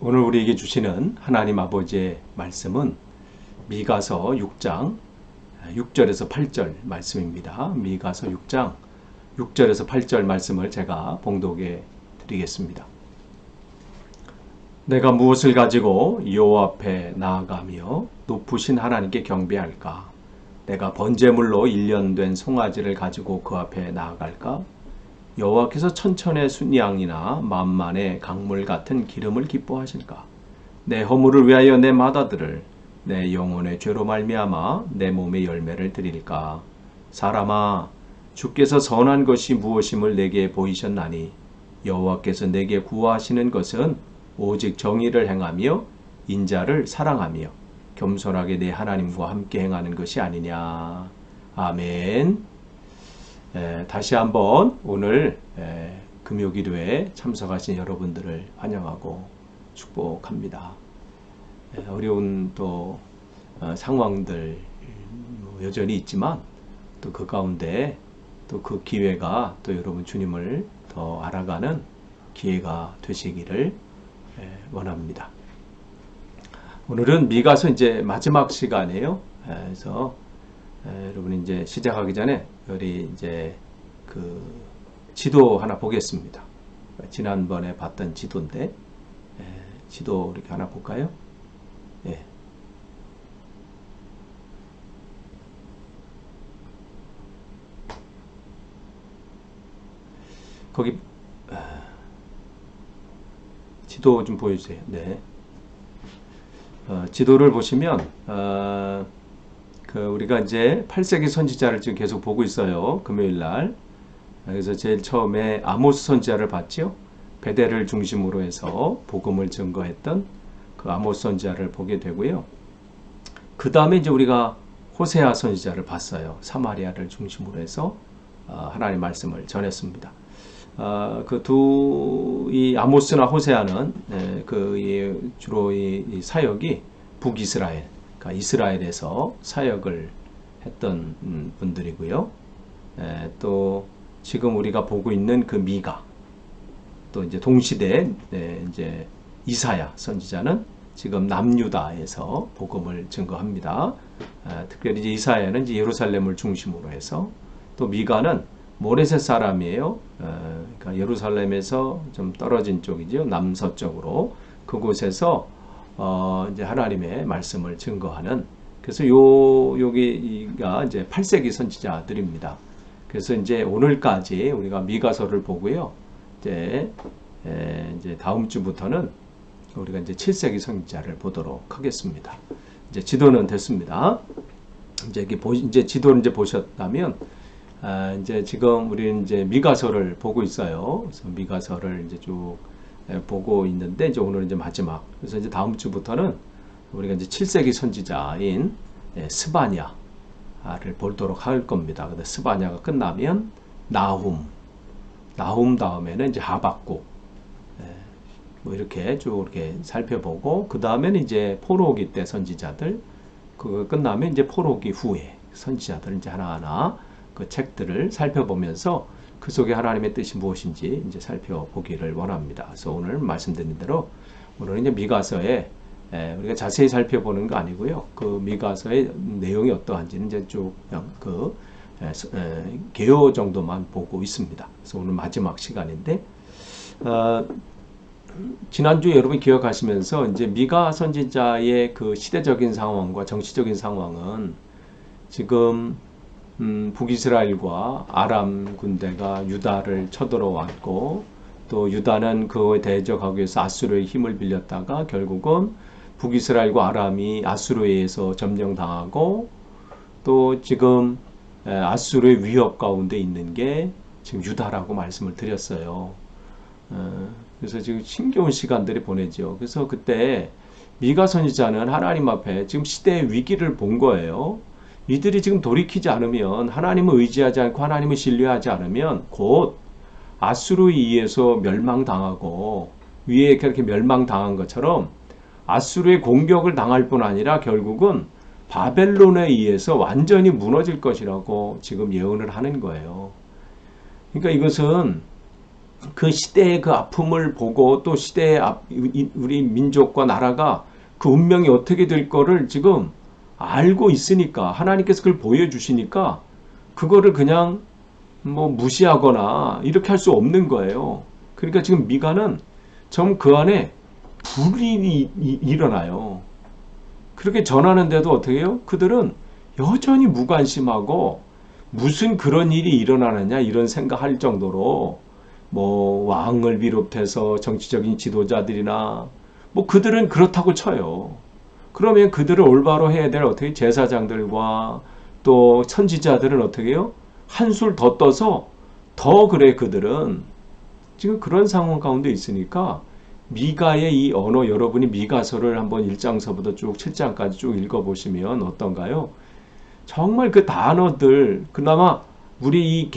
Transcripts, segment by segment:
오늘 우리에게 주시는 하나님 아버지의 말씀은 미가서 6장 6절에서 8절 말씀입니다. 미가서 6장 6절에서 8절 말씀을 제가 봉독해 드리겠습니다. 내가 무엇을 가지고 여호와 앞에 나아가며 높으신 하나님께 경배할까? 내가 번제물로 1년 된 송아지를 가지고 그 앞에 나아갈까? 여호와께서 천천의 순양이나 만만의 강물 같은 기름을 기뻐하실까? 내 허물을 위하여 내 맏아들을 내 영혼의 죄로 말미암아 내 몸의 열매를 드릴까? 사람아, 주께서 선한 것이 무엇임을 내게 보이셨나니 여호와께서 내게 구하시는 것은 오직 정의를 행하며 인자를 사랑하며 겸손하게 내 하나님과 함께 행하는 것이 아니냐. 아멘. 다시 한번 오늘 금요기도에 참석하신 여러분들을 환영하고 축복합니다. 어려운 또 상황들 여전히 있지만 또 그 가운데 또 그 기회가 또 여러분 주님을 더 알아가는 기회가 되시기를 원합니다. 오늘은 미가서 이제 마지막 시간이에요. 그래서 여러분 이제 시작하기 전에 우리 이제 그 지도 하나 보겠습니다. 지난번에 봤던 지도인데 지도 이렇게 하나 볼까요? 예. 거기 지도 좀 보여주세요. 네. 지도를 보시면 우리가 이제 8세기 선지자를 지금 계속 보고 있어요. 금요일 날. 그래서 제일 처음에 아모스 선지자를 봤죠. 베델을 중심으로 해서 복음을 증거했던 그 아모스 선지자를 보게 되고요. 그 다음에 이제 우리가 호세아 선지자를 봤어요. 사마리아를 중심으로 해서 하나님의 말씀을 전했습니다. 이 아모스나 호세아는 주로 이 사역이 북이스라엘, 그러니까 이스라엘에서 사역을 했던 분들이고요. 또 지금 우리가 보고 있는 그 미가, 또 이제 동시대 이제 이사야 선지자는 지금 남유다에서 복음을 증거합니다. 특별히 이제 이사야는 이제 예루살렘을 중심으로 해서, 또 미가는 모레셋 사람이에요. 그러니까 예루살렘에서 좀 떨어진 쪽이죠. 남서쪽으로 그곳에서 이제 하나님의 말씀을 증거하는, 그래서 여기가 이제 8세기 선지자들입니다. 그래서 이제 오늘까지 우리가 미가서를 보고요. 이제 다음 주부터는 우리가 이제 7세기 선지자를 보도록 하겠습니다. 이제 지도는 됐습니다. 이제 지도를 이제 보셨다면, 이제 지금 우리는 이제 미가서를 보고 있어요. 그래서 미가서를 이제 쭉 보고 있는데, 이제 오늘은 이제 마지막. 그래서 이제 다음 주부터는 우리가 이제 7세기 선지자인 스바냐를 보도록 할 겁니다. 근데 스바냐가 끝나면 나훔 다음에는 이제 하박국, 뭐 이렇게 쭉 이렇게 살펴보고, 그 다음에는 이제 포로기 때 선지자들, 그거 끝나면 이제 포로기 후에 선지자들 이제 하나하나 그 책들을 살펴보면서 그 속에 하나님의 뜻이 무엇인지 이제 살펴보기를 원합니다. 그래서 오늘 말씀드린 대로 오늘은 이제 미가서에 우리가 자세히 살펴보는 거 아니고요. 그 미가서의 내용이 어떠한지는 이제 쭉 그냥 개요 정도만 보고 있습니다. 그래서 오늘 마지막 시간인데, 지난주에 여러분 기억하시면서 이제 미가 선지자의 그 시대적인 상황과 정치적인 상황은 지금 북이스라엘과 아람 군대가 유다를 쳐들어왔고, 또 유다는 그거에 대적하기 위해서 아수르의 힘을 빌렸다가 결국은 북이스라엘과 아람이 아수르에 의해서 점령당하고, 또 지금 아수르의 위협 가운데 있는 게 지금 유다라고 말씀을 드렸어요. 그래서 지금 힘겨운 시간들이 보내죠. 그래서 그때 미가 선지자는 하나님 앞에 지금 시대의 위기를 본 거예요. 이들이 지금 돌이키지 않으면, 하나님을 의지하지 않고 하나님을 신뢰하지 않으면 곧 아수르에 의해서 멸망당하고, 위에 그렇게 멸망당한 것처럼 아수르의 공격을 당할 뿐 아니라 결국은 바벨론에 의해서 완전히 무너질 것이라고 지금 예언을 하는 거예요. 그러니까 이것은 그 시대의 그 아픔을 보고 또 시대의 우리 민족과 나라가 그 운명이 어떻게 될 거를 지금 알고 있으니까 하나님께서 그걸 보여주시니까 그거를 그냥 뭐 무시하거나 이렇게 할 수 없는 거예요. 그러니까 지금 미가는 좀 그 안에 불이 일어나요. 그렇게 전하는데도 어떻게 해요? 그들은 여전히 무관심하고 무슨 그런 일이 일어나느냐 이런 생각할 정도로 뭐 왕을 비롯해서 정치적인 지도자들이나 뭐 그들은 그렇다고 쳐요. 그러면 그들을 올바로 해야 될 어떻게 제사장들과 또 선지자들은 어떻게 해요? 한술 더 떠서 더 그래 그들은 지금 그런 상황 가운데 있으니까 미가의 이 언어 여러분이 미가서를 한번 1장서부터 쭉 7장까지 쭉 읽어보시면 어떤가요? 정말 그 단어들 그나마 우리 이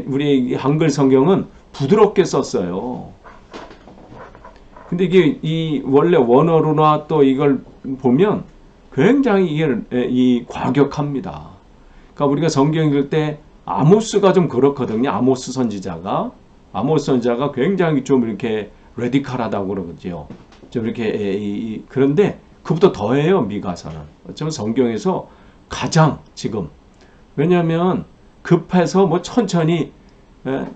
우리 이 한글 성경은 부드럽게 썼어요. 근데 이게 이 원래 원어로나 또 이걸 보면 굉장히 이게 이 과격합니다. 그러니까 우리가 성경 읽을 때 아모스가 좀 그렇거든요. 아모스 선지자가 굉장히 좀 이렇게 레디컬하다고 그러죠. 좀 이렇게 그런데 그보다 더해요. 미가서는 어쩌면 성경에서 가장 지금 왜냐하면 급해서 뭐 천천히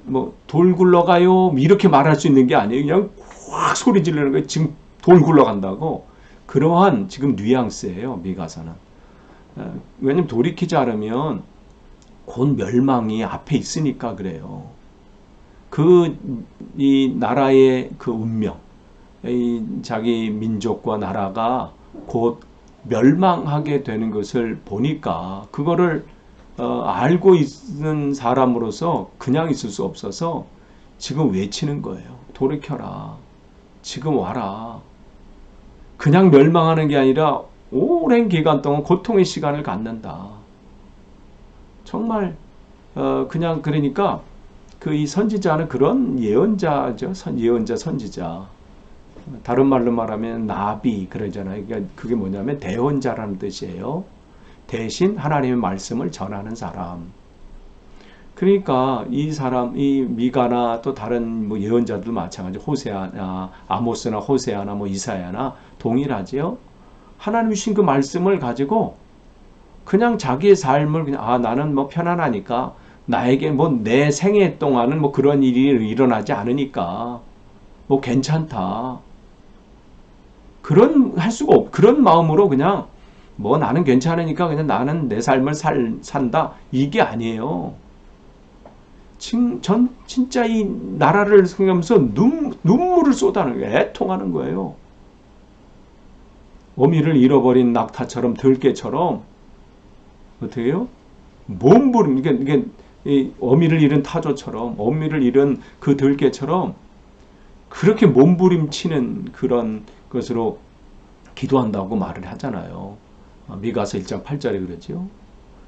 뭐 돌 굴러가요 이렇게 말할 수 있는 게 아니에요. 그냥 확 소리 지르는 거예요. 지금 돌 굴러간다고 그러한 지금 뉘앙스예요. 미가서는 왜냐면 돌이키지 않으면 곧 멸망이 앞에 있으니까 그래요. 이 나라의 그 운명, 이 자기 민족과 나라가 곧 멸망하게 되는 것을 보니까 그거를 알고 있는 사람으로서 그냥 있을 수 없어서 지금 외치는 거예요. 돌이켜라. 지금 와라. 그냥 멸망하는 게 아니라 오랜 기간 동안 고통의 시간을 갖는다. 정말 그냥 그러니까 그 이 선지자는 그런 예언자죠. 예언자, 선지자. 다른 말로 말하면 나비 그러잖아요. 그러니까 그게 뭐냐면 대언자라는 뜻이에요. 대신 하나님의 말씀을 전하는 사람. 그러니까 이 사람, 이 미가나 또 다른 뭐 예언자들 마찬가지, 호세아나 아모스나 호세아나 뭐 이사야나 동일하지요. 하나님 주신 그 말씀을 가지고 그냥 자기의 삶을 그냥 나는 뭐 편안하니까 나에게 뭐 내 생애 동안은 뭐 그런 일이 일어나지 않으니까 뭐 괜찮다. 그런 마음으로 그냥 뭐 나는 괜찮으니까 그냥 나는 내 삶을 산다. 이게 아니에요. 전 진짜 이 나라를 생각하면서 눈물을 쏟아내는 거예요. 애통하는 거예요. 어미를 잃어버린 낙타처럼 들깨처럼 어떻게 해요? 몸부림 이게 이 어미를 잃은 타조처럼 어미를 잃은 그 들깨처럼 그렇게 몸부림치는 그런 것으로 기도한다고 말을 하잖아요. 미가서 1장 8절에 그러죠.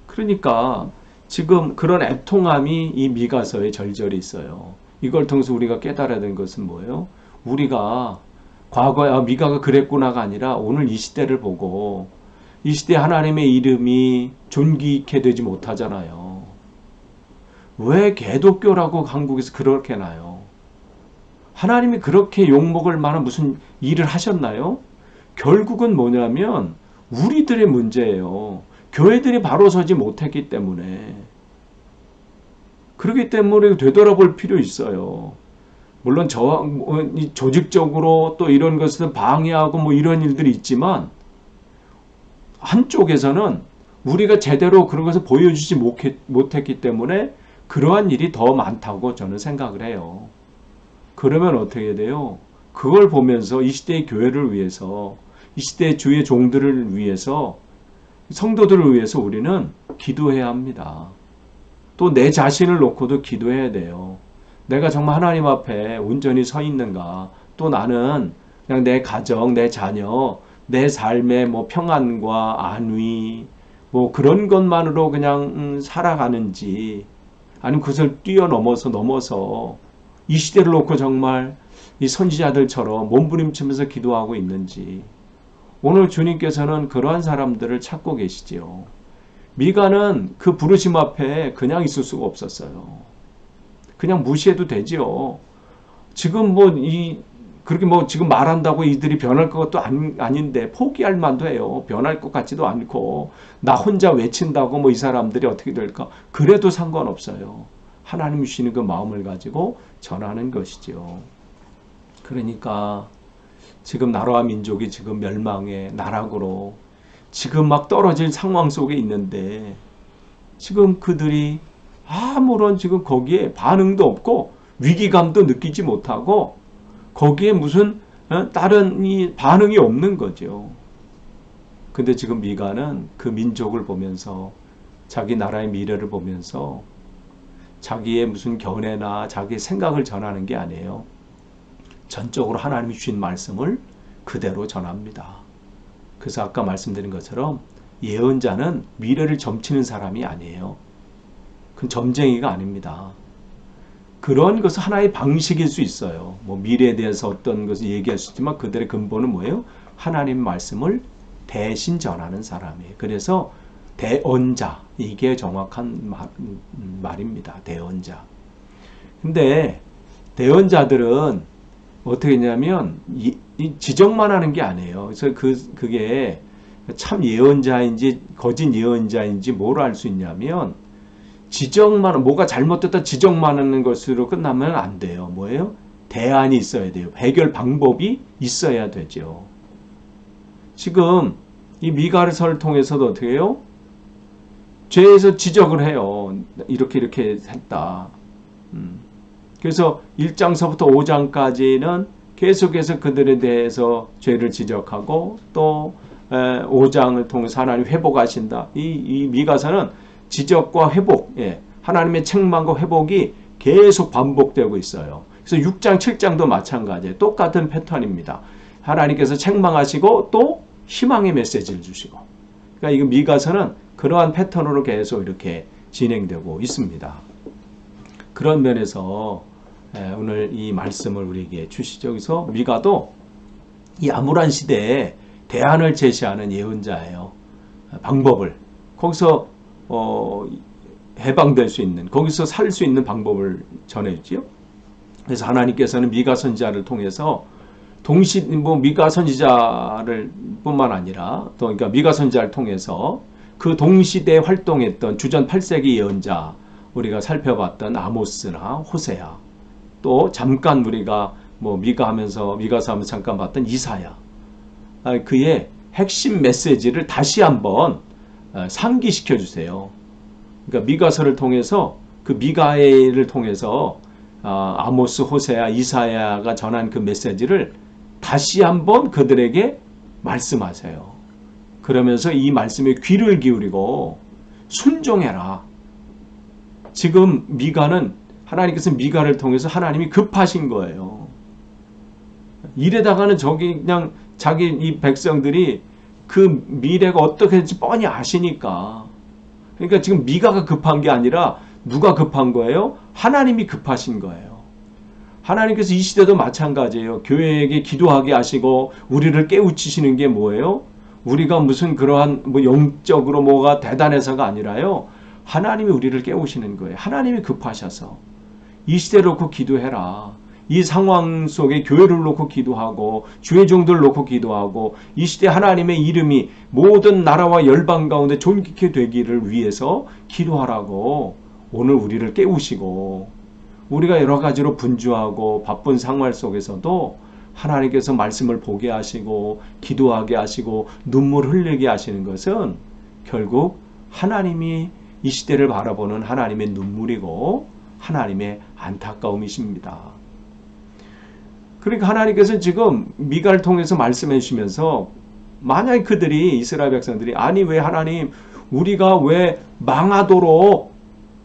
그러니까 지금 그런 애통함이 이 미가서에 절절히 있어요. 이걸 통해서 우리가 깨달아야 되는 것은 뭐예요? 우리가 과거에 미가가 그랬구나가 아니라 오늘 이 시대를 보고 이 시대에 하나님의 이름이 존귀케 되지 못하잖아요. 왜 개독교라고 한국에서 그렇게 나요? 하나님이 그렇게 욕먹을 만한 무슨 일을 하셨나요? 결국은 뭐냐면 우리들의 문제예요. 교회들이 바로 서지 못했기 때문에. 그렇기 때문에 되돌아볼 필요 있어요. 물론 조직적으로 또 이런 것을 방해하고 뭐 이런 일들이 있지만 한쪽에서는 우리가 제대로 그런 것을 보여주지 못했기 때문에 그러한 일이 더 많다고 저는 생각을 해요. 그러면 어떻게 돼요? 그걸 보면서 이 시대의 교회를 위해서 이 시대의 주의 종들을 위해서 성도들을 위해서 우리는 기도해야 합니다. 또 내 자신을 놓고도 기도해야 돼요. 내가 정말 하나님 앞에 온전히 서 있는가? 또 나는 그냥 내 가정, 내 자녀, 내 삶의 뭐 평안과 안위, 뭐 그런 것만으로 그냥 살아가는지, 아니면 그것을 넘어서 이 시대를 놓고 정말 이 선지자들처럼 몸부림치면서 기도하고 있는지. 오늘 주님께서는 그러한 사람들을 찾고 계시지요. 미가는 그 부르심 앞에 그냥 있을 수가 없었어요. 그냥 무시해도 되지요. 지금 그렇게 지금 말한다고 이들이 변할 것도 아닌데 포기할 만도 해요. 변할 것 같지도 않고 나 혼자 외친다고 이 사람들이 어떻게 될까? 그래도 상관없어요. 하나님 주시는 그 마음을 가지고 전하는 것이죠. 그러니까 지금 나라와 민족이 지금 멸망의 나락으로 지금 막 떨어질 상황 속에 있는데 지금 그들이 아무런 지금 거기에 반응도 없고 위기감도 느끼지 못하고 거기에 무슨 다른 이 반응이 없는 거죠. 근데 지금 미가는 그 민족을 보면서 자기 나라의 미래를 보면서 자기의 무슨 견해나 자기의 생각을 전하는 게 아니에요. 전적으로 하나님이 주신 말씀을 그대로 전합니다. 그래서 아까 말씀드린 것처럼 예언자는 미래를 점치는 사람이 아니에요. 그건 점쟁이가 아닙니다. 그런 것은 하나의 방식일 수 있어요. 미래에 대해서 어떤 것을 얘기할 수 있지만 그들의 근본은 뭐예요? 하나님 말씀을 대신 전하는 사람이에요. 그래서 대언자, 이게 정확한 말입니다. 대언자. 근데 대언자들은 어떻게 했냐면 지적만 하는 게 아니에요. 그래서 그게 참 예언자인지 거짓 예언자인지 뭘 알 수 있냐면 지적만, 뭐가 잘못됐다 지적만 하는 것으로 끝나면 안 돼요. 뭐예요? 대안이 있어야 돼요. 해결 방법이 있어야 되죠. 지금 이 미가서를 통해서도 어떻게 해요? 죄에서 지적을 해요. 이렇게 했다. 그래서 1장서부터 5장까지는 계속해서 그들에 대해서 죄를 지적하고 또 5장을 통해서 하나님 회복하신다. 이 미가서는 지적과 회복, 하나님의 책망과 회복이 계속 반복되고 있어요. 그래서 6장, 7장도 마찬가지예요. 똑같은 패턴입니다. 하나님께서 책망하시고 또 희망의 메시지를 주시고. 그러니까 이거 미가서는 그러한 패턴으로 계속 이렇게 진행되고 있습니다. 그런 면에서 오늘 이 말씀을 우리에게 주시죠. 그래서 미가도 이 암울한 시대에 대안을 제시하는 예언자예요. 방법을. 거기서 해방될 수 있는, 거기서 살 수 있는 방법을 전해주지요. 그래서 하나님께서는 미가 선지자를 통해서 미가 선지자를 뿐만 아니라 또 그러니까 미가 선지자를 통해서 그 동시대에 활동했던 주전 8세기 예언자 우리가 살펴봤던 아모스나 호세아 또 잠깐 우리가 미가서 하면서 잠깐 봤던 이사야 그의 핵심 메시지를 다시 한번 상기시켜 주세요. 그러니까 미가서를 통해서 그 미가엘을 통해서 아모스, 호세아, 이사야가 전한 그 메시지를 다시 한번 그들에게 말씀하세요. 그러면서 이 말씀에 귀를 기울이고 순종해라. 지금 하나님께서 미가를 통해서 하나님이 급하신 거예요. 이래다가는 그냥 자기 이 백성들이 그 미래가 어떻게 될지 뻔히 아시니까. 그러니까 지금 미가가 급한 게 아니라 누가 급한 거예요? 하나님이 급하신 거예요. 하나님께서 이 시대도 마찬가지예요. 교회에게 기도하게 하시고 우리를 깨우치시는 게 뭐예요? 우리가 무슨 그러한 영적으로 뭐가 대단해서가 아니라요. 하나님이 우리를 깨우시는 거예요. 하나님이 급하셔서 이 시대를 놓고 기도해라. 이 상황 속에 교회를 놓고 기도하고 주의 종들을 놓고 기도하고 이 시대 하나님의 이름이 모든 나라와 열방 가운데 존귀케 되기를 위해서 기도하라고 오늘 우리를 깨우시고 우리가 여러 가지로 분주하고 바쁜 생활 속에서도 하나님께서 말씀을 보게 하시고 기도하게 하시고 눈물 흘리게 하시는 것은 결국 하나님이 이 시대를 바라보는 하나님의 눈물이고 하나님의 안타까움이십니다. 그러니까 하나님께서 지금 미가를 통해서 말씀해 주시면서 만약에 그들이 이스라엘 백성들이 아니 왜 하나님 우리가 왜 망하도록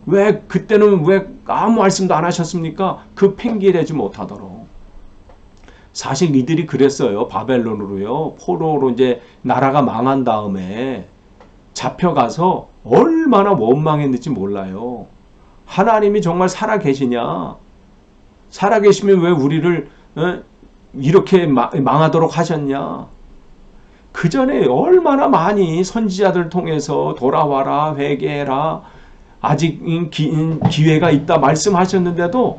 왜 그때는 왜 아무 말씀도 안 하셨습니까? 그 핑계대지 못하도록. 사실 이들이 그랬어요. 바벨론으로요. 포로로 이제 나라가 망한 다음에 잡혀가서 얼마나 원망했는지 몰라요. 하나님이 정말 살아계시냐? 살아계시면 왜 우리를 이렇게 망하도록 하셨냐? 그 전에 얼마나 많이 선지자들 통해서 돌아와라, 회개해라, 아직 기회가 있다 말씀하셨는데도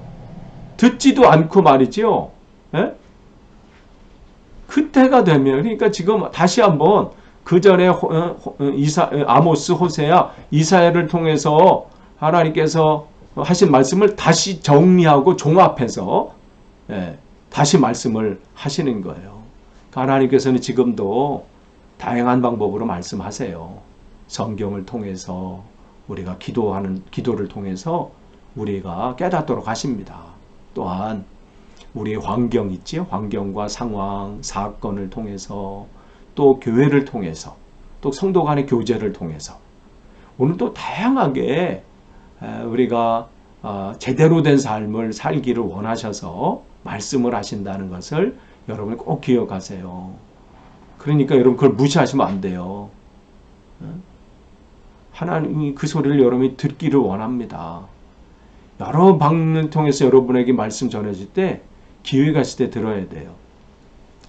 듣지도 않고 말이죠. 예? 그때가 되면, 그러니까 지금 다시 한번 그 전에 아모스, 호세아, 이사야를 통해서 하나님께서 하신 말씀을 다시 정리하고 종합해서 다시 말씀을 하시는 거예요. 하나님께서는 지금도 다양한 방법으로 말씀하세요. 성경을 통해서 우리가 기도를 통해서 우리가 깨닫도록 하십니다. 또한 우리의 환경 있지, 환경과 상황, 사건을 통해서, 또 교회를 통해서, 또 성도 간의 교제를 통해서 오늘도 다양하게 우리가 제대로 된 삶을 살기를 원하셔서 말씀을 하신다는 것을 여러분 꼭 기억하세요. 그러니까 여러분 그걸 무시하시면 안 돼요. 하나님이 그 소리를 여러분이 듣기를 원합니다. 여러 방면을 통해서 여러분에게 말씀 전해질 때 기회가 있을 때 들어야 돼요.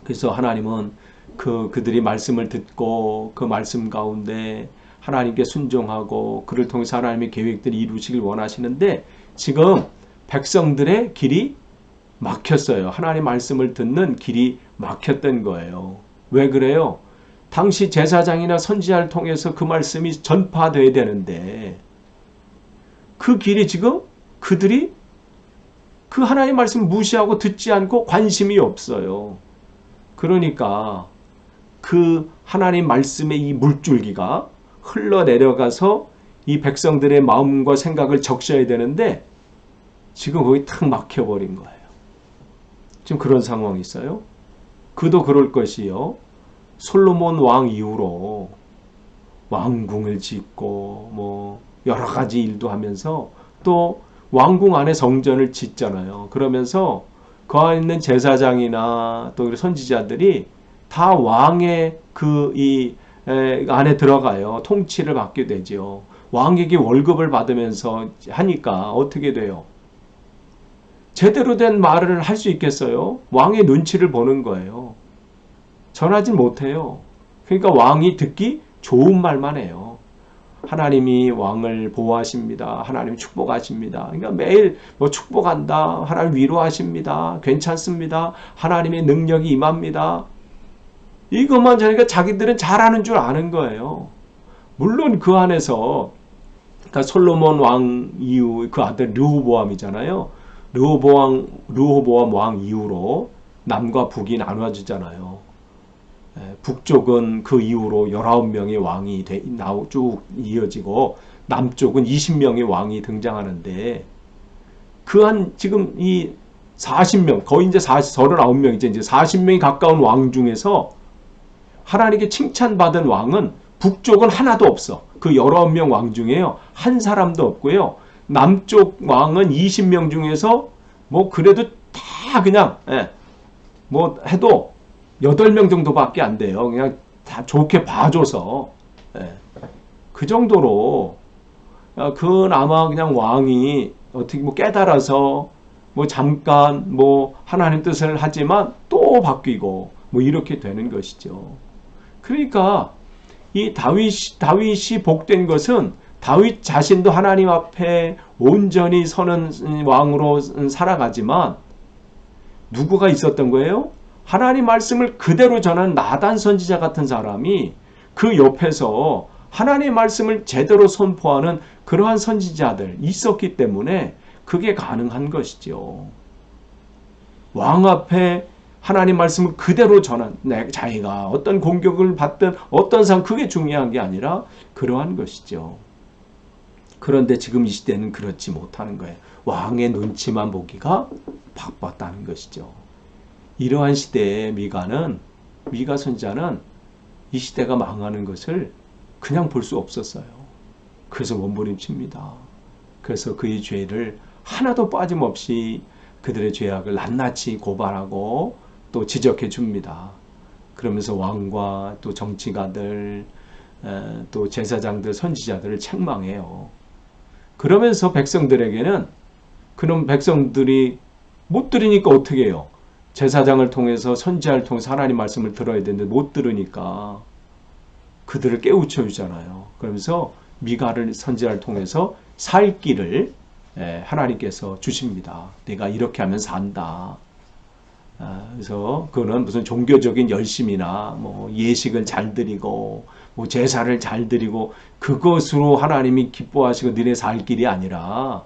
그래서 하나님은 그들이 말씀을 듣고 그 말씀 가운데 하나님께 순종하고 그를 통해서 하나님의 계획들을 이루시길 원하시는데 지금 백성들의 길이 막혔어요. 하나님 말씀을 듣는 길이 막혔던 거예요. 왜 그래요? 당시 제사장이나 선지자를 통해서 그 말씀이 전파되어야 되는데 그 길이 지금 그들이 그 하나님 말씀 무시하고 듣지 않고 관심이 없어요. 그러니까 그 하나님 말씀의 이 물줄기가 흘러내려가서 이 백성들의 마음과 생각을 적셔야 되는데 지금 거기 탁 막혀버린 거예요. 지금 그런 상황이 있어요. 그도 그럴 것이요. 솔로몬 왕 이후로 왕궁을 짓고 뭐 여러 가지 일도 하면서 또 왕궁 안에 성전을 짓잖아요. 그러면서 그 안에 있는 제사장이나 또 선지자들이 다 왕의 안에 들어가요. 통치를 받게 되죠. 왕에게 월급을 받으면서 하니까 어떻게 돼요? 제대로 된 말을 할 수 있겠어요? 왕의 눈치를 보는 거예요. 전하지 못해요. 그러니까 왕이 듣기 좋은 말만 해요. 하나님이 왕을 보호하십니다. 하나님 축복하십니다. 그러니까 매일 뭐 축복한다. 하나님 위로하십니다. 괜찮습니다. 하나님의 능력이 임합니다. 이것만 저니까 자기들은 잘하는 줄 아는 거예요. 물론 그 안에서 그러니까 솔로몬 왕 이후 그 아들 르호보암이잖아요. 르호보암 왕 이후로 남과 북이 나눠지잖아요. 북쪽은 그 이후로 19명의 왕이 쭉 이어지고 남쪽은 20명의 왕이 등장하는데 지금 이 40명 거의 이제 39명이죠. 이제 40명이 가까운 왕 중에서 하나님께 칭찬받은 왕은 북쪽은 하나도 없어. 그 19명 왕 중에요. 한 사람도 없고요. 남쪽 왕은 20명 중에서 뭐 그래도 다 그냥 뭐 해도 8명 정도밖에 안 돼요. 그냥 다 좋게 봐줘서 그 정도로 그나마 그냥 왕이 어떻게 뭐 깨달아서 뭐 잠깐 뭐 하나님 뜻을 하지만 또 바뀌고 뭐 이렇게 되는 것이죠. 그러니까 이 다윗이 복된 것은 다윗 자신도 하나님 앞에 온전히 서는 왕으로 살아가지만 누구가 있었던 거예요? 하나님 말씀을 그대로 전하는 나단 선지자 같은 사람이 그 옆에서 하나님 말씀을 제대로 선포하는 그러한 선지자들 있었기 때문에 그게 가능한 것이죠. 왕 앞에 하나님 말씀을 그대로 전한 자기가 어떤 공격을 받든 어떤 상황 그게 중요한 게 아니라 그러한 것이죠. 그런데 지금 이 시대는 그렇지 못하는 거예요. 왕의 눈치만 보기가 바빴다는 것이죠. 이러한 시대에 미가 선지자는 이 시대가 망하는 것을 그냥 볼 수 없었어요. 그래서 몸부림칩니다. 그래서 그의 죄를 하나도 빠짐없이 그들의 죄악을 낱낱이 고발하고 또 지적해 줍니다. 그러면서 왕과 또 정치가들 또 제사장들 선지자들을 책망해요. 그러면서 백성들에게는 그런 백성들이 못 들으니까 어떻게 해요? 제사장을 통해서 선지자를 통해서 하나님 말씀을 들어야 되는데 못 들으니까 그들을 깨우쳐 주잖아요. 그러면서 미가를 선지자를 통해서 살 길을 하나님께서 주십니다. 내가 이렇게 하면 산다. 그래서 그거는 무슨 종교적인 열심이나 뭐 예식을 잘 드리고 뭐 제사를 잘 드리고 그것으로 하나님이 기뻐하시고 너네 살 길이 아니라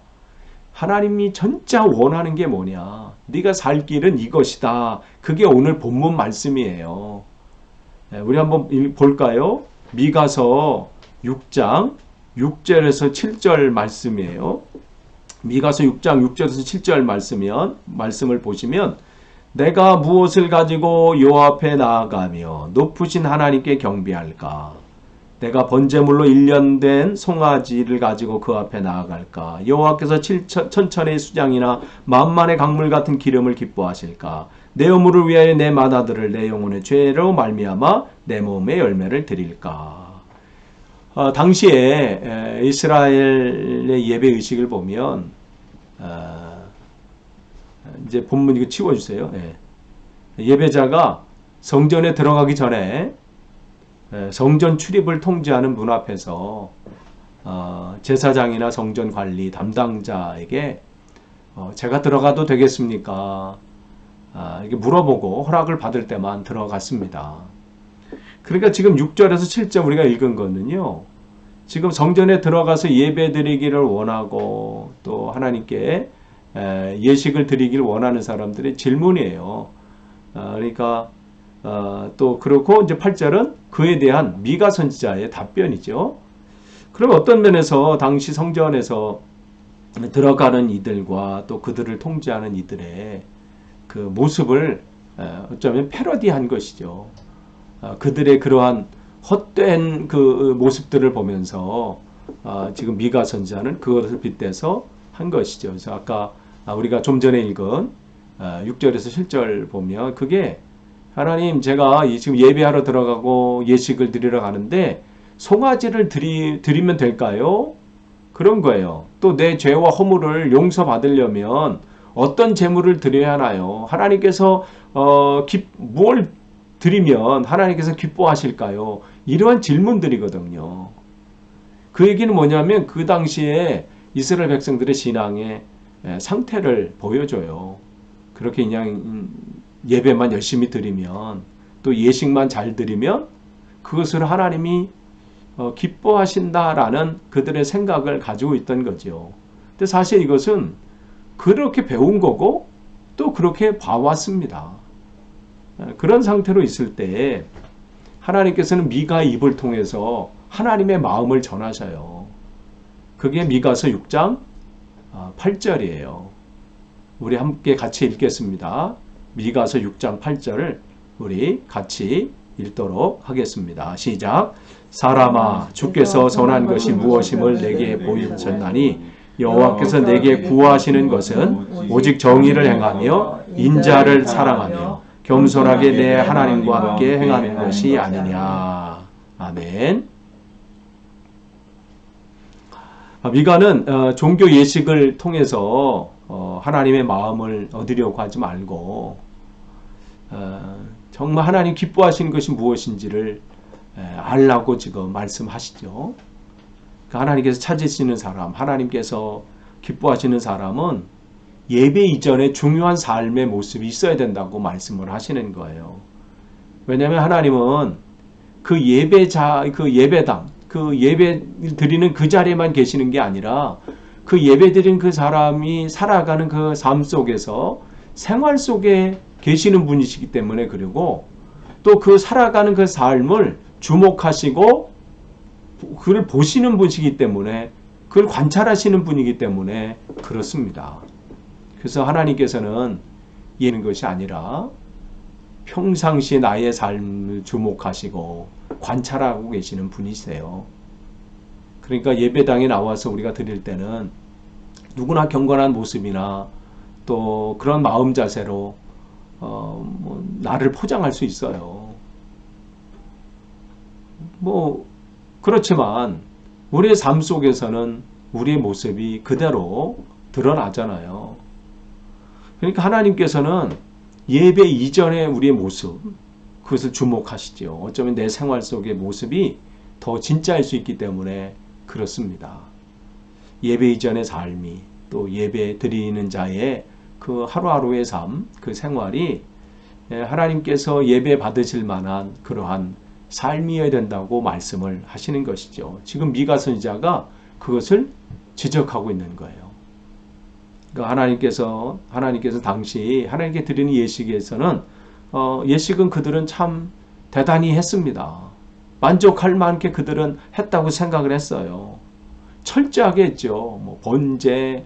하나님이 진짜 원하는 게 뭐냐. 네가 살 길은 이것이다. 그게 오늘 본문 말씀이에요. 우리 한번 볼까요? 미가서 6장 6절에서 7절 말씀이에요. 미가서 6장 6절에서 7절 말씀을 보시면 내가 무엇을 가지고 여호와 앞에 나아가며 높으신 하나님께 경배할까? 내가 번제물로 1년 된 송아지를 가지고 그 앞에 나아갈까? 여호와께서 천천의 수장이나 만만의 강물 같은 기름을 기뻐하실까? 내 허물을 위하여 내 맏아들을 내 영혼의 죄로 말미암아 내 몸의 열매를 드릴까? 당시에 이스라엘의 예배 의식을 보면 이제 본문 이거 치워주세요. 예배자가 성전에 들어가기 전에 성전 출입을 통제하는 문 앞에서 제사장이나 성전 관리 담당자에게 제가 들어가도 되겠습니까? 이렇게 물어보고 허락을 받을 때만 들어갔습니다. 그러니까 지금 6절에서 7절 우리가 읽은 거는요. 지금 성전에 들어가서 예배 드리기를 원하고 또 하나님께 예식을 드리길 원하는 사람들의 질문이에요. 그러니까 또 그렇고 이제 8절은 그에 대한 미가 선지자의 답변이죠. 그럼 어떤 면에서 당시 성전에서 들어가는 이들과 또 그들을 통제하는 이들의 그 모습을 어쩌면 패러디한 것이죠. 그들의 그러한 헛된 그 모습들을 보면서 지금 미가 선지자는 그것을 빗대서 한 것이죠. 그래서 아까 우리가 좀 전에 읽은 6절에서 7절 보면 그게 하나님 제가 지금 예배하러 들어가고 예식을 드리러 가는데 송아지를 드리면 될까요? 그런 거예요. 또 내 죄와 허물을 용서받으려면 어떤 제물을 드려야 하나요? 하나님께서 뭘 드리면 하나님께서 기뻐하실까요? 이러한 질문들이거든요. 그 얘기는 뭐냐면 그 당시에 이스라엘 백성들의 신앙의 상태를 보여줘요. 그렇게 그냥 예배만 열심히 드리면 또 예식만 잘 드리면 그것을 하나님이 기뻐하신다라는 그들의 생각을 가지고 있던 거죠. 근데 사실 이것은 그렇게 배운 거고 또 그렇게 봐왔습니다. 그런 상태로 있을 때 하나님께서는 미가의 입을 통해서 하나님의 마음을 전하셔요. 그게 미가서 6장 8절이에요. 우리 함께 같이 읽겠습니다. 미가서 6장 8절을 우리 같이 읽도록 하겠습니다. 시작. 사람아 주께서 선한 것이 무엇임을 내게 보이셨나니 여호와께서 내게 구하시는 것은 오직 정의를 행하며 인자를 사랑하며 겸손하게 내 하나님과 함께 행하는 것이 아니냐. 아멘. 미가는 종교 예식을 통해서 하나님의 마음을 얻으려고 하지 말고 정말 하나님 기뻐하시는 것이 무엇인지를 알라고 지금 말씀하시죠. 하나님께서 찾으시는 사람, 하나님께서 기뻐하시는 사람은 예배 이전에 중요한 삶의 모습이 있어야 된다고 말씀을 하시는 거예요. 왜냐하면 하나님은 그 예배자, 그 예배당, 그 예배 드리는 그 자리에만 계시는 게 아니라 그 예배 드린 그 사람이 살아가는 그 삶 속에서 생활 속에 계시는 분이시기 때문에 그리고 또 그 살아가는 그 삶을 주목하시고 그를 보시는 분이시기 때문에 그걸 관찰하시는 분이기 때문에 그렇습니다. 그래서 하나님께서는 예는 것이 아니라 평상시에 나의 삶을 주목하시고 관찰하고 계시는 분이세요. 그러니까 예배당에 나와서 우리가 드릴 때는 누구나 경건한 모습이나 또 그런 마음 자세로 나를 포장할 수 있어요. 그렇지만 우리의 삶 속에서는 우리의 모습이 그대로 드러나잖아요. 그러니까 하나님께서는 예배 이전에 우리의 모습, 그것을 주목하시죠. 어쩌면 내 생활 속의 모습이 더 진짜일 수 있기 때문에 그렇습니다. 예배 이전의 삶이 또 예배 드리는 자의 그 하루하루의 삶, 그 생활이 하나님께서 예배 받으실 만한 그러한 삶이어야 된다고 말씀을 하시는 것이죠. 지금 미가 선지자가 그것을 지적하고 있는 거예요. 그러니까 하나님께서 당시 하나님께 드리는 예식에서는 예식은 그들은 참 대단히 했습니다. 만족할 만큼 그들은 했다고 생각을 했어요. 철저하게 했죠. 뭐 번제,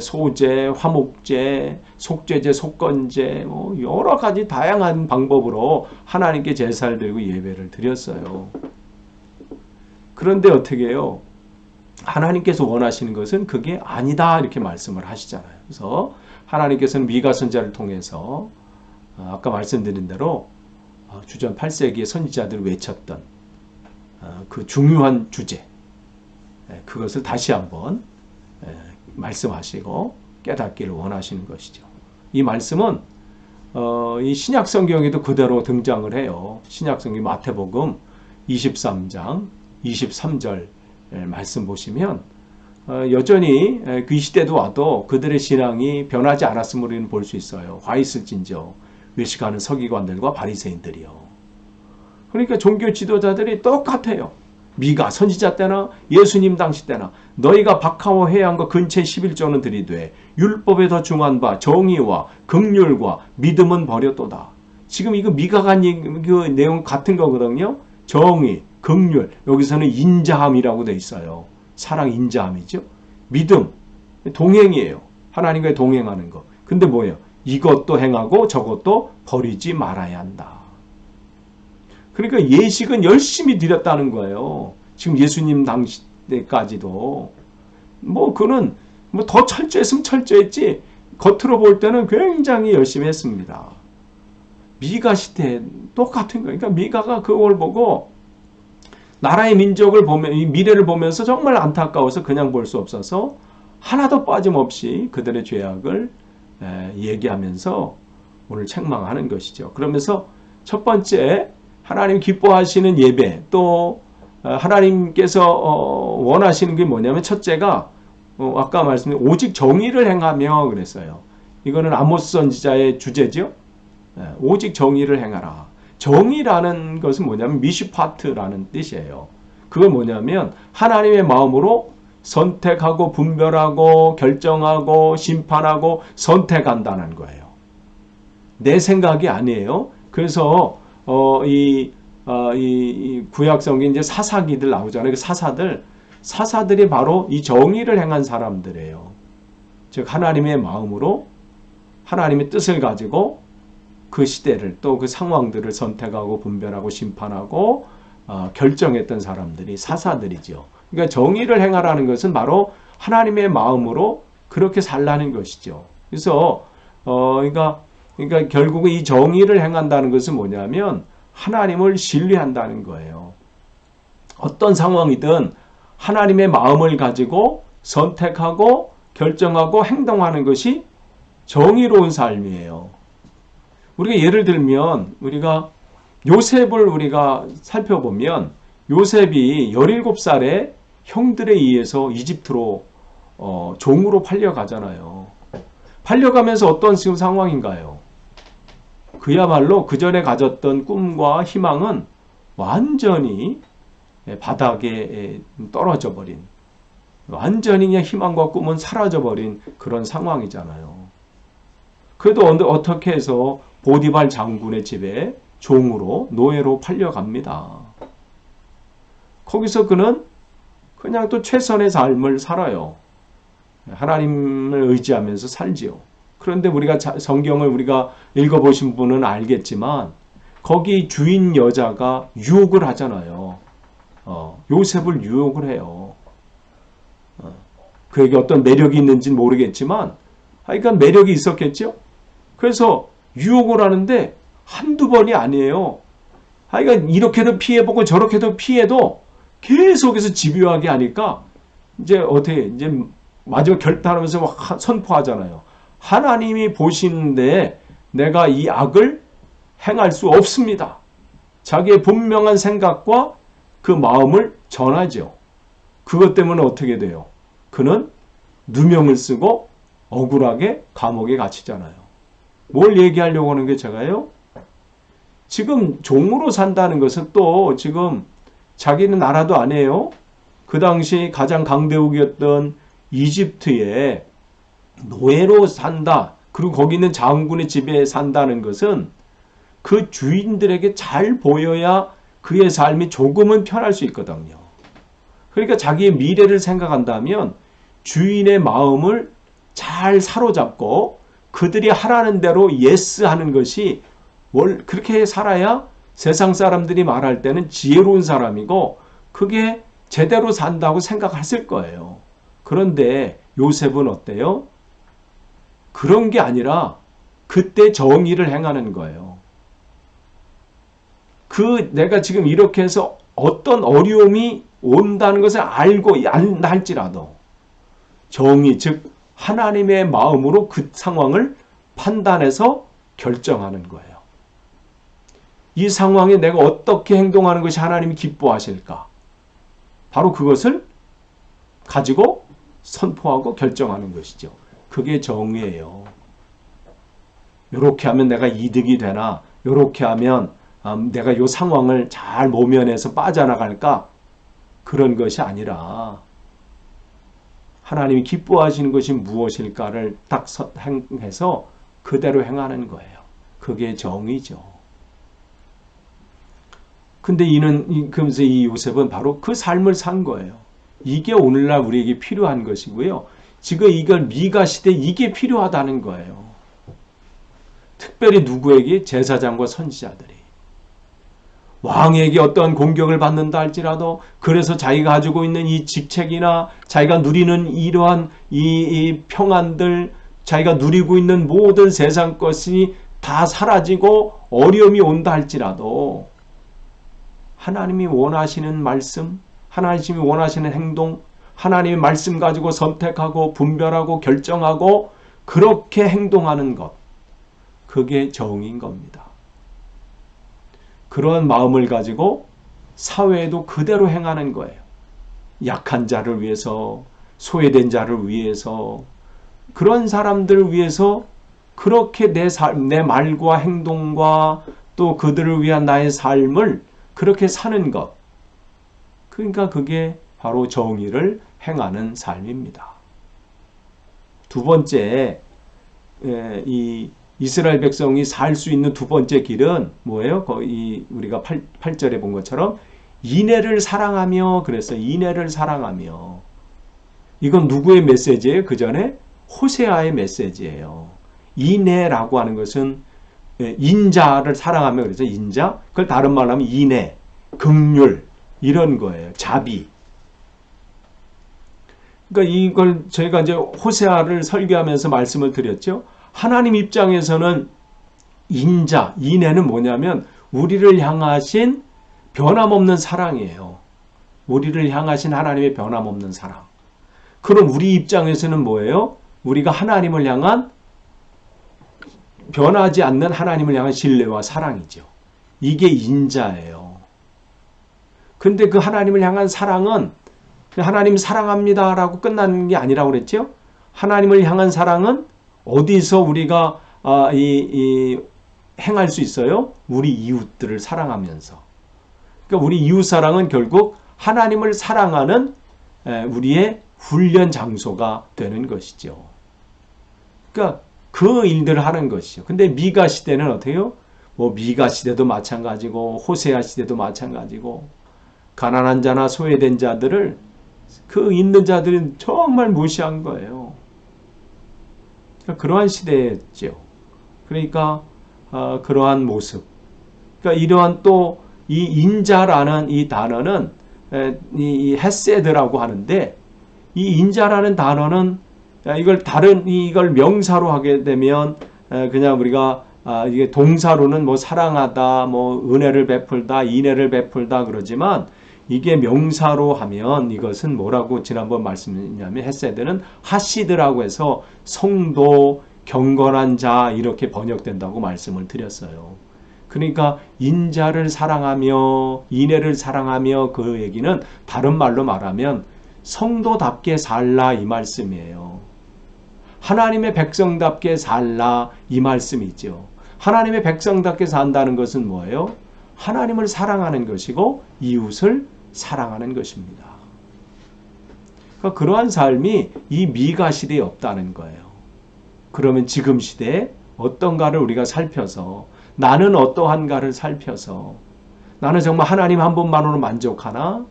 소제, 화목제, 속죄제, 속건제, 뭐 여러 가지 다양한 방법으로 하나님께 제사를 드리고 예배를 드렸어요. 그런데 어떻게 해요? 하나님께서 원하시는 것은 그게 아니다 이렇게 말씀을 하시잖아요. 그래서 하나님께서는 미가 선지자를 통해서 아까 말씀드린 대로 주전 8세기의 선지자들이 외쳤던 그 중요한 주제, 그것을 다시 한번 말씀하시고 깨닫기를 원하시는 것이죠. 이 말씀은 이 신약 성경에도 그대로 등장을 해요. 신약 성경 마태복음 23장 23절 말씀 보시면 여전히 그 시대도 와도 그들의 신앙이 변하지 않았음을 우리는 볼 수 있어요. 화 있을진저 외식하는 서기관들과 바리새인들이요. 그러니까 종교 지도자들이 똑같아요. 미가 선지자 때나 예수님 당시 때나 너희가 박하와 회양과 근체 11조는 들이되 율법에 더 중한 바 정의와 긍휼과 믿음은 버렸도다. 지금 이거 미가가 그 내용 같은 거거든요. 정의, 긍휼, 여기서는 인자함이라고 돼 있어요. 사랑 인자함이죠. 믿음, 동행이에요. 하나님과 동행하는 거. 근데 뭐예요? 이것도 행하고 저것도 버리지 말아야 한다. 그러니까 예식은 열심히 드렸다는 거예요. 지금 예수님 당시 때까지도. 뭐 그는 뭐 더 철저했으면 철저했지, 겉으로 볼 때는 굉장히 열심히 했습니다. 미가 시대 똑같은 거예요. 그러니까 미가가 그걸 보고 나라의 민족을 보면, 이 미래를 보면서 정말 안타까워서 그냥 볼 수 없어서 하나도 빠짐없이 그들의 죄악을 얘기하면서 오늘 책망하는 것이죠. 그러면서 첫 번째 하나님 기뻐하시는 예배, 또 하나님께서 원하시는 게 뭐냐면 첫째가 아까 말씀드린 오직 정의를 행하며 그랬어요. 이거는 아모스 선지자의 주제죠. 오직 정의를 행하라. 정의라는 것은 뭐냐면 미슈파트라는 뜻이에요. 그건 뭐냐면 하나님의 마음으로 선택하고 분별하고 결정하고 심판하고 선택한다는 거예요. 내 생각이 아니에요. 그래서 이 구약 성경 이제 사사기들 나오잖아요. 그 사사들이 바로 이 정의를 행한 사람들이에요. 즉 하나님의 마음으로 하나님의 뜻을 가지고 그 시대를 또 그 상황들을 선택하고 분별하고 심판하고 결정했던 사람들이 사사들이죠. 그러니까 정의를 행하라는 것은 바로 하나님의 마음으로 그렇게 살라는 것이죠. 그래서 그러니까 결국은 이 정의를 행한다는 것은 뭐냐면 하나님을 신뢰한다는 거예요. 어떤 상황이든 하나님의 마음을 가지고 선택하고 결정하고 행동하는 것이 정의로운 삶이에요. 우리가 예를 들면 우리가 요셉을 우리가 살펴보면 요셉이 17살에 형들에 의해서 이집트로 종으로 팔려가잖아요. 팔려가면서 어떤 지금 상황인가요? 그야말로 그 전에 가졌던 꿈과 희망은 완전히 바닥에 떨어져 버린, 완전히 그냥 희망과 꿈은 사라져 버린 그런 상황이잖아요. 그래도 어떻게 해서 보디발 장군의 집에 종으로 노예로 팔려갑니다. 거기서 그는 그냥 또 최선의 삶을 살아요. 하나님을 의지하면서 살지요. 그런데 우리가 성경을 우리가 읽어보신 분은 알겠지만 거기 주인 여자가 유혹을 하잖아요. 요셉을 유혹을 해요. 그에게 어떤 매력이 있는지는 모르겠지만 하여간 매력이 있었겠죠. 그래서 유혹을 하는데 한두 번이 아니에요. 하여간 이렇게도 피해보고 저렇게도 피해도 계속해서 집요하게 하니까 이제 마지막 결단하면서 막 선포하잖아요. 하나님이 보시는데 내가 이 악을 행할 수 없습니다. 자기의 분명한 생각과 그 마음을 전하죠. 그것 때문에 어떻게 돼요? 그는 누명을 쓰고 억울하게 감옥에 갇히잖아요. 뭘 얘기하려고 하는 게 제가요? 지금 종으로 산다는 것은 또 지금 자기는 나라도 아니에요. 그 당시 가장 강대국이었던 이집트에 노예로 산다. 그리고 거기 있는 장군의 집에 산다는 것은 그 주인들에게 잘 보여야 그의 삶이 조금은 편할 수 있거든요. 그러니까 자기의 미래를 생각한다면 주인의 마음을 잘 사로잡고 그들이 하라는 대로 예스 하는 것이 그렇게 살아야 세상 사람들이 말할 때는 지혜로운 사람이고 그게 제대로 산다고 생각했을 거예요. 그런데 요셉은 어때요? 그런 게 아니라 그때 정의를 행하는 거예요. 내가 지금 이렇게 해서 어떤 어려움이 온다는 것을 알고 안다 할지라도 정의, 즉 하나님의 마음으로 그 상황을 판단해서 결정하는 거예요. 이 상황에 내가 어떻게 행동하는 것이 하나님이 기뻐하실까? 바로 그것을 가지고 선포하고 결정하는 것이죠. 그게 정의예요. 이렇게 하면 내가 이득이 되나? 이렇게 하면 내가 이 상황을 잘 모면해서 빠져나갈까? 그런 것이 아니라 하나님이 기뻐하시는 것이 무엇일까를 딱 행해서 그대로 행하는 거예요. 그게 정의죠. 근데 그러면서 이 요셉은 바로 그 삶을 산 거예요. 이게 오늘날 우리에게 필요한 것이고요. 지금 이걸 미가 시대 이게 필요하다는 거예요. 특별히 누구에게? 제사장과 선지자들이. 왕에게 어떠한 공격을 받는다 할지라도 그래서 자기가 가지고 있는 이 직책이나 자기가 누리는 이러한 이 평안들, 자기가 누리고 있는 모든 세상 것이 다 사라지고 어려움이 온다 할지라도 하나님이 원하시는 말씀, 하나님이 원하시는 행동, 하나님의 말씀 가지고 선택하고 분별하고 결정하고 그렇게 행동하는 것, 그게 정의인 겁니다. 그런 마음을 가지고 사회에도 그대로 행하는 거예요. 약한 자를 위해서, 소외된 자를 위해서, 그런 사람들을 위해서 그렇게 내 말과 행동과 또 그들을 위한 나의 삶을 그렇게 사는 것. 그러니까 그게 바로 정의를 행하는 삶입니다. 두 번째, 이 이스라엘 백성이 살 수 있는 두 번째 길은 뭐예요? 거의 우리가 8절에 본 것처럼 인애를 사랑하며 그랬어요. 인애를 사랑하며. 이건 누구의 메시지예요? 그 전에 호세아의 메시지예요. 인애라고 하는 것은 인자를 사랑하며 그래서 인자. 그걸 다른 말로 하면 인애, 긍휼 이런 거예요. 자비. 그러니까 이걸 저희가 이제 호세아를 설교하면서 말씀을 드렸죠. 하나님 입장에서는 인자, 인애는 뭐냐면 우리를 향하신 변함없는 사랑이에요. 우리를 향하신 하나님의 변함없는 사랑. 그럼 우리 입장에서는 뭐예요? 우리가 하나님을 향한 변하지 않는 하나님을 향한 신뢰와 사랑이죠. 이게 인자예요. 근데 그 하나님을 향한 사랑은 하나님 사랑합니다 라고 끝나는 게 아니라고 그랬죠. 하나님을 향한 사랑은 어디서 우리가 행할 수 있어요? 우리 이웃들을 사랑하면서. 그러니까 우리 이웃 사랑은 결국 하나님을 사랑하는 우리의 훈련 장소가 되는 것이죠. 그러니까 그 일들을 하는 것이죠. 근데 미가 시대는 어때요? 뭐 미가 시대도 마찬가지고 호세아 시대도 마찬가지고 가난한 자나 소외된 자들을 그 있는 자들은 정말 무시한 거예요. 그러한 시대였죠. 그러니까 그러한 모습. 그러니까 이러한 또 이 인자라는 이 단어는 이 헤세드라고 하는데 이 인자라는 단어는 이걸 명사로 하게 되면 그냥 우리가 이게 동사로는 뭐 사랑하다, 뭐 은혜를 베풀다, 인애를 베풀다 그러지만 이게 명사로 하면 이것은 뭐라고 지난번 말씀드렸냐면 헤세드는 하시드라고 해서 성도, 경건한 자 이렇게 번역된다고 말씀을 드렸어요. 그러니까 인자를 사랑하며 인애를 사랑하며 그 얘기는 다른 말로 말하면 성도답게 살라 이 말씀이에요. 하나님의 백성답게 살라 이 말씀이죠. 하나님의 백성답게 산다는 것은 뭐예요? 하나님을 사랑하는 것이고 이웃을 사랑하는 것입니다. 그러니까 그러한 삶이 이 미가 시대에 없다는 거예요. 그러면 지금 시대에 어떤가를 우리가 살펴서 나는 어떠한가를 살펴서 나는 정말 하나님 한 분만으로 만족하나?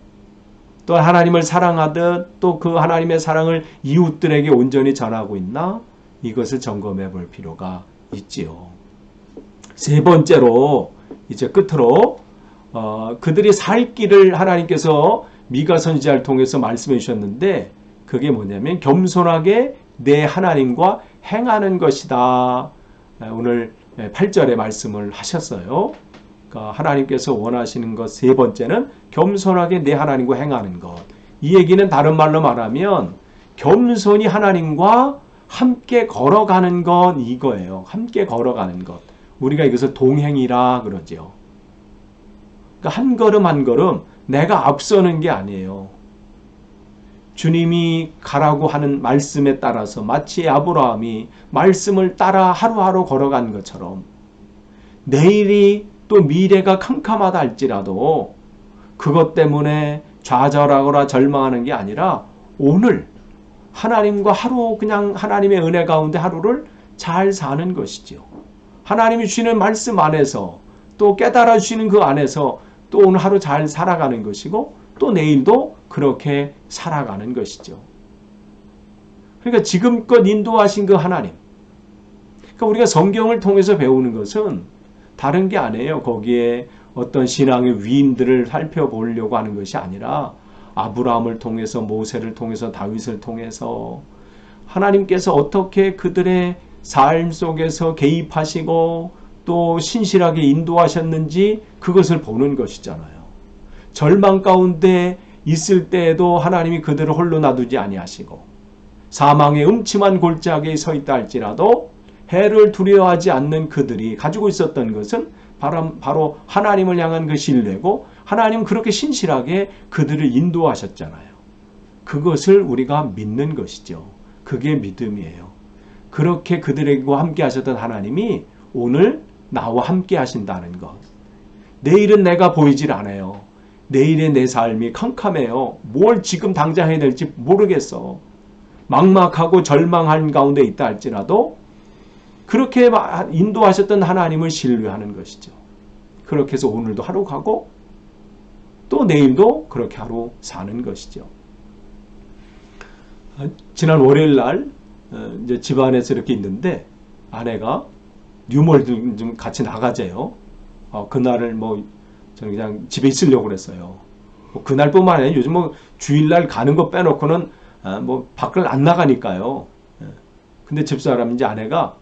또 하나님을 사랑하듯 또 그 하나님의 사랑을 이웃들에게 온전히 전하고 있나? 이것을 점검해 볼 필요가 있지요. 세 번째로 이제 끝으로 그들이 살 길을 하나님께서 미가 선지자를 통해서 말씀해 주셨는데 그게 뭐냐면 겸손하게 내 하나님과 행하는 것이다. 오늘 8절에 말씀을 하셨어요. 그러니까 하나님께서 원하시는 것 세 번째는 겸손하게 내 하나님과 행하는 것. 이 얘기는 다른 말로 말하면 겸손히 하나님과 함께 걸어가는 것 이거예요. 함께 걸어가는 것. 우리가 이것을 동행이라 그러죠. 그러니까 한 걸음 한 걸음 내가 앞서는 게 아니에요. 주님이 가라고 하는 말씀에 따라서 마치 아브라함이 말씀을 따라 하루하루 걸어간 것처럼 내일이 또 미래가 캄캄하다 할지라도 그것 때문에 좌절하거나 절망하는 게 아니라 오늘 하나님과 하루 그냥 하나님의 은혜 가운데 하루를 잘 사는 것이죠. 하나님이 주시는 말씀 안에서 또 깨달아 주시는 그 안에서 또 오늘 하루 잘 살아가는 것이고 또 내일도 그렇게 살아가는 것이죠. 그러니까 지금껏 인도하신 그 하나님. 그러니까 우리가 성경을 통해서 배우는 것은 다른 게 아니에요. 거기에 어떤 신앙의 위인들을 살펴보려고 하는 것이 아니라 아브라함을 통해서 모세를 통해서 다윗을 통해서 하나님께서 어떻게 그들의 삶 속에서 개입하시고 또 신실하게 인도하셨는지 그것을 보는 것이잖아요. 절망 가운데 있을 때에도 하나님이 그들을 홀로 놔두지 아니하시고 사망의 음침한 골짜기에 서 있다 할지라도 해를 두려워하지 않는 그들이 가지고 있었던 것은 바로 하나님을 향한 그 신뢰고 하나님은 그렇게 신실하게 그들을 인도하셨잖아요. 그것을 우리가 믿는 것이죠. 그게 믿음이에요. 그렇게 그들과 함께 하셨던 하나님이 오늘 나와 함께 하신다는 것. 내일은 내가 보이질 않아요. 내일의 내 삶이 캄캄해요. 뭘 지금 당장 해야 될지 모르겠어. 막막하고 절망한 가운데 있다 할지라도 그렇게 인도하셨던 하나님을 신뢰하는 것이죠. 그렇게 해서 오늘도 하루 가고 또 내일도 그렇게 하루 사는 것이죠. 지난 월요일 날 이제 집안에서 이렇게 있는데 아내가 뉴몰 좀 같이 나가재요. 그날을 저는 그냥 집에 있으려고 그랬어요. 그날뿐만 아니라 요즘 주일날 가는 거 빼놓고는 밖을 안 나가니까요. 근데 집사람 이제 아내가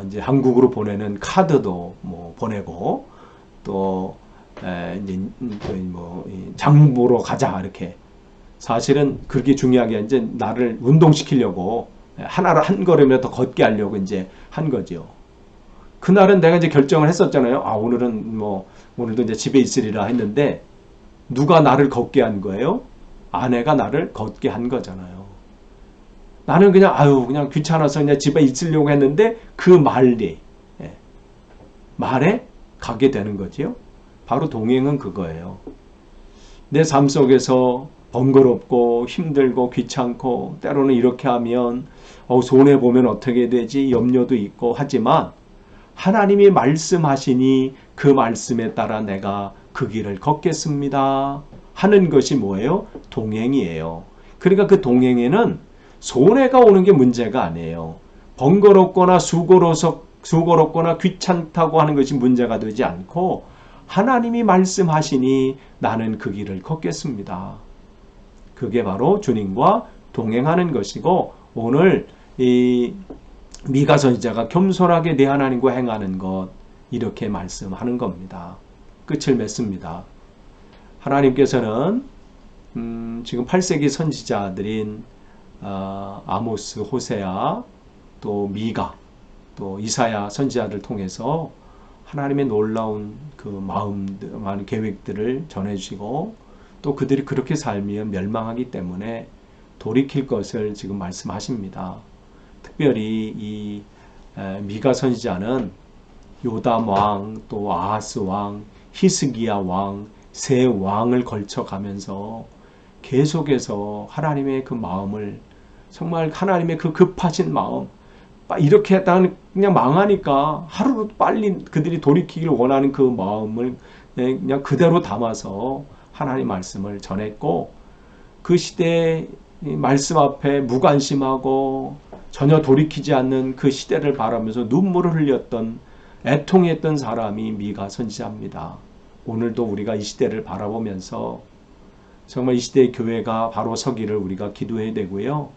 이제 한국으로 보내는 카드도 보내고 또 이제 장 보러 가자 이렇게. 사실은 그렇게 중요한 게 이제 나를 운동시키려고 한 걸음이라도 더 걷게 하려고 이제 한 거죠. 그날은 내가 이제 결정을 했었잖아요. 오늘도 이제 집에 있으리라 했는데 누가 나를 걷게 한 거예요? 아내가 나를 걷게 한 거잖아요. 나는 그냥 귀찮아서 그냥 집에 있으려고 했는데 그 말에 가게 되는 거지요. 바로 동행은 그거예요. 내 삶 속에서 번거롭고 힘들고 귀찮고 때로는 이렇게 하면 손해보면 어떻게 되지 염려도 있고 하지만 하나님이 말씀하시니 그 말씀에 따라 내가 그 길을 걷겠습니다 하는 것이 뭐예요? 동행이에요. 그러니까 그 동행에는 손해가 오는 게 문제가 아니에요. 번거롭거나 수고롭거나 귀찮다고 하는 것이 문제가 되지 않고 하나님이 말씀하시니 나는 그 길을 걷겠습니다. 그게 바로 주님과 동행하는 것이고 오늘 이 미가 선지자가 겸손하게 내 하나님과 행하는 것 이렇게 말씀하는 겁니다. 끝을 맺습니다. 하나님께서는 지금 8세기 선지자들인 아모스, 호세아, 또 미가, 또 이사야 선지자를 통해서 하나님의 놀라운 그 많은 계획들을 전해주시고 또 그들이 그렇게 살면 멸망하기 때문에 돌이킬 것을 지금 말씀하십니다. 특별히 이 미가 선지자는 요담 왕, 또 아하스 왕, 히스기야 왕, 세 왕을 걸쳐 가면서 계속해서 하나님의 그 마음을, 정말 하나님의 그 급하신 마음, 이렇게 했다가 그냥 망하니까 하루도 빨리 그들이 돌이키기를 원하는 그 마음을 그냥 그대로 담아서 하나님 말씀을 전했고, 그 시대에 말씀 앞에 무관심하고 전혀 돌이키지 않는 그 시대를 바라면서 눈물을 흘렸던, 애통했던 사람이 미가 선지자입니다. 오늘도 우리가 이 시대를 바라보면서 정말 이 시대의 교회가 바로 서기를 우리가 기도해야 되고요.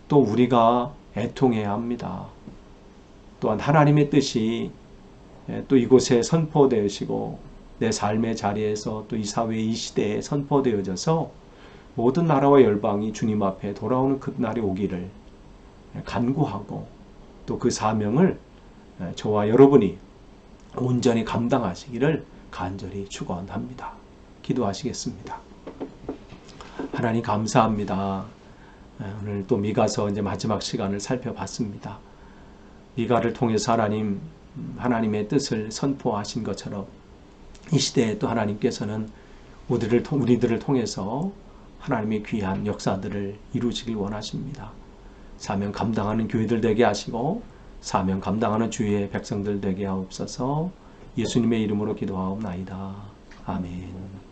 또 우리가 애통해야 합니다. 또한 하나님의 뜻이 또 이곳에 선포되어지고 내 삶의 자리에서 또 이 사회, 이 시대에 선포되어져서 모든 나라와 열방이 주님 앞에 돌아오는 그 날이 오기를 간구하고, 또 그 사명을 저와 여러분이 온전히 감당하시기를 간절히 축원합니다. 기도하시겠습니다. 하나님 감사합니다. 오늘 또 미가서 이제 마지막 시간을 살펴봤습니다. 미가를 통해서 하나님의 뜻을 선포하신 것처럼 이 시대에 또 하나님께서는 우리들을 통해서 하나님의 귀한 역사들을 이루시길 원하십니다. 사명 감당하는 교회들 되게 하시고 사명 감당하는 주의 백성들 되게 하옵소서. 예수님의 이름으로 기도하옵나이다. 아멘.